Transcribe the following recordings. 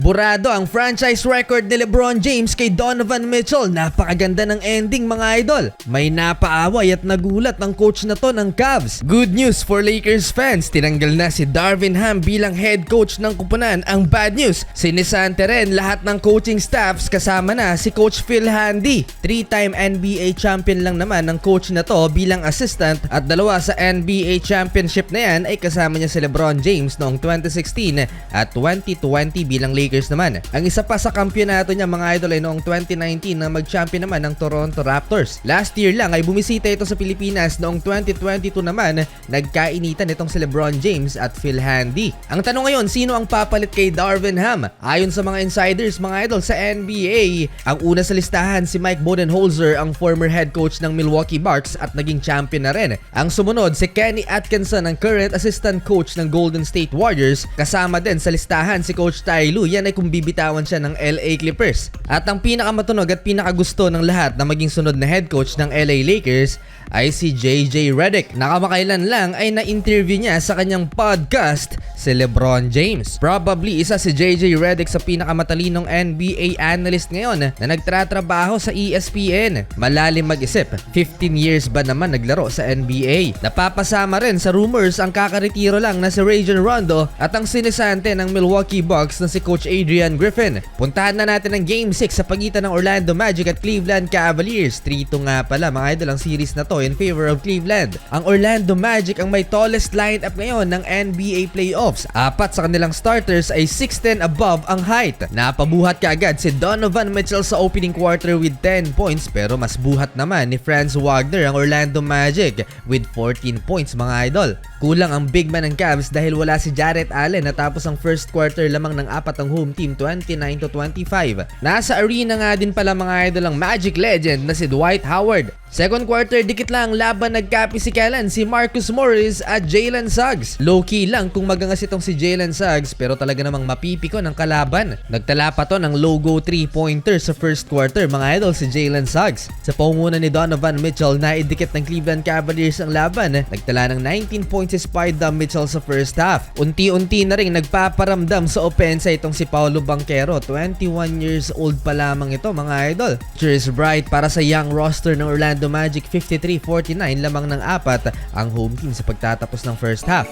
Burado ang franchise record ni LeBron James kay Donovan Mitchell. Napakaganda ng ending mga idol. May napaaway at nagulat ang coach na to ng Cavs. Good news for Lakers fans, tinanggal na si Darvin Ham bilang head coach ng kupunan. Ang bad news, sinisante rin lahat ng coaching staffs kasama na si Coach Phil Handy. 3-time NBA champion lang naman ng coach na to bilang assistant at dalawa sa NBA championship na yan ay kasama niya si LeBron James noong 2016 at 2020 bilang Lakers naman. Ang isa pa sa kampyonato niya mga idol ay noong 2019 na mag-champion naman ng Toronto Raptors. Last year lang ay bumisita ito sa Pilipinas. Noong 2022 naman, nagkainitan itong si LeBron James at Phil Handy. Ang tanong ngayon, sino ang papalit kay Darvin Ham? Ayon sa mga insiders mga idol sa NBA, ang una sa listahan si Mike Budenholzer, ang former head coach ng Milwaukee Bucks at naging champion na rin. Ang sumunod si Kenny Atkinson, ang current assistant coach ng Golden State Warriors. Kasama din sa listahan si Coach Ty Lue, yan ay kung bibitawan siya ng LA Clippers. At ang pinakamatunog at pinakagusto ng lahat na maging sunod na head coach ng LA Lakers ay si JJ Redick. Nakamakailan lang ay na-interview niya sa kanyang podcast si LeBron James. Probably isa si JJ Redick sa pinakamatalinong NBA analyst ngayon na nagtratrabaho sa ESPN. Malalim mag-isip, 15 years ba naman naglaro sa NBA? Napapasama rin sa rumors ang kakaretiro lang na si Rajon Rondo at ang sinisante ng Milwaukee Bucks na si Coach Adrian Griffin. Puntahan na natin ang Game 6 sa pagitan ng Orlando Magic at Cleveland Cavaliers. 3-2 nga pala mga idol ang series na to in favor of Cleveland. Ang Orlando Magic ang may tallest lineup ngayon ng NBA playoffs. 4 sa kanilang starters ay 6'10" above ang height. Napabuhat kaagad si Donovan Mitchell sa opening quarter with 10 points pero mas buhat naman ni Franz Wagner ang Orlando Magic with 14 points mga idol. Kulang ang big man ng Cavs dahil wala si Jarrett Allen natapos ang first quarter lamang ng 4 ang home team 29-25. Nasa arena nga din pala mga idol ang Magic legend na si Dwight Howard. Second quarter, dikit lang laban nagkapisikalan si Marcus Morris at Jalen Suggs. Low-key lang kung magangas itong si Jalen Suggs pero talaga namang mapipiko ng kalaban. Nagtala pa to ng logo 3-pointer sa first quarter mga idol si Jalen Suggs. Sa pangunguna ni Donovan Mitchell na idikit ng Cleveland Cavaliers ang laban. Nagtala ng 19 points si Spida Mitchell sa first half. Unti-unti na rin nagpaparamdam sa opensa itong si Paolo Banchero. 21 years old pa lamang ito mga idol. Cheers bright para sa young roster ng Orlando Magic. 53-49 lamang ng 4 ang home team sa pagtatapos ng first half.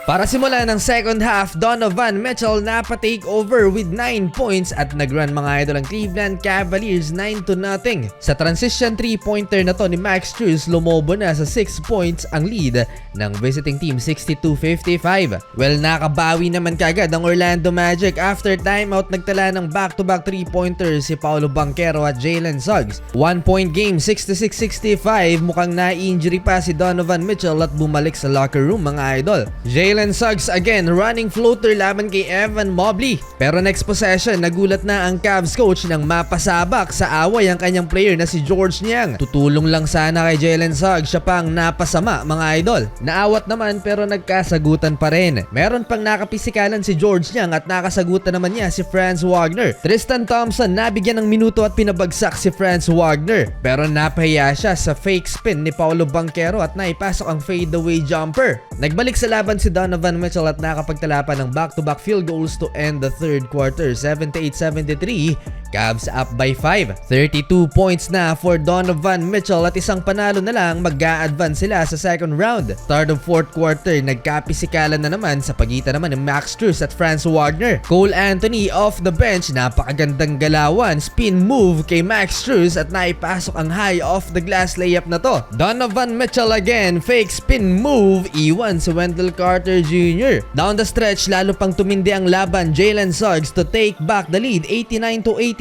Para simula ng second half, Donovan Mitchell napa-take over with 9 points at nag-run mga idol ang Cleveland Cavaliers 9-0. Sa transition 3-pointer na to ni Max Strus, lumobo na sa 6 points ang lead ng visiting team 62-55. Well, nakabawi naman kagad ang Orlando Magic. After timeout, nagtala ng back-to-back 3-pointers si Paolo Banchero at Jalen Suggs. 1-point game, 66-65. Mukhang na-injury pa si Donovan Mitchell at bumalik sa locker room mga idol. Jalen Suggs again running floater laban kay Evan Mobley. Pero next possession, nagulat na ang Cavs coach nang mapasabak sa away ang kanyang player na si George Niang. Tutulong lang sana kay Jalen Suggs, siya pang napasama mga idol. Naawat naman pero nagkasagutan pa rin. Meron pang nakapisikalan si George Niang at nakasagutan naman niya si Franz Wagner. Tristan Thompson nabigyan ng minuto at pinabagsak si Franz Wagner. Pero napahiya siya sa fake spin ni Paolo Banchero at naipasok ang fadeaway jumper. Nagbalik sa laban si Donovan Mitchell at nakapagtala pa ng back-to-back field goals to end the third quarter. 78-73, Cavs up by 5. 32 points na for Donovan Mitchell at isang panalo na lang mag-a-advance sila sa second round. Start of fourth quarter, nagkapisikalan na naman sa pagitan naman ng Max Strus at Franz Wagner. Cole Anthony off the bench, napakagandang galawan, spin move kay Max Strus at naipasok ang high off the glass layup na to. Donovan Mitchell again, fake spin move, iwan si Wendell Carter Jr. Down the stretch, lalo pang tumindi ang laban. Jalen Suggs to take back the lead 89-86.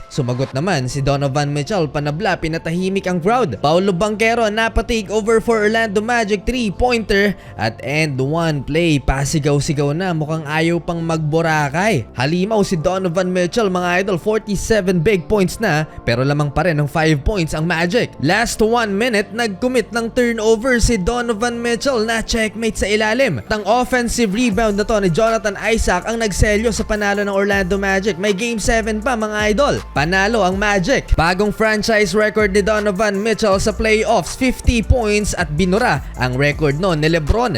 Sumagot naman si Donovan Mitchell, panabla, pinatahimik ang crowd. Paolo Banchero napa-take over for Orlando Magic 3-pointer at end one play. Pasigaw-sigaw na, mukhang ayaw pang magborakay. Halimaw si Donovan Mitchell mga idol, 47 big points na pero lamang pa rin ng 5 points ang Magic. Last 1 minute, nag-commit ng turnover si Donovan Mitchell na checkmate sa ilalim. Ang offensive rebound na to ni Jonathan Isaac ang nagselyo sa panalo ng Orlando Magic. May game 7 pa mga idol. Panalo ang Magic. Bagong franchise record ni Donovan Mitchell sa playoffs, 50 points at binura ang record no ni LeBron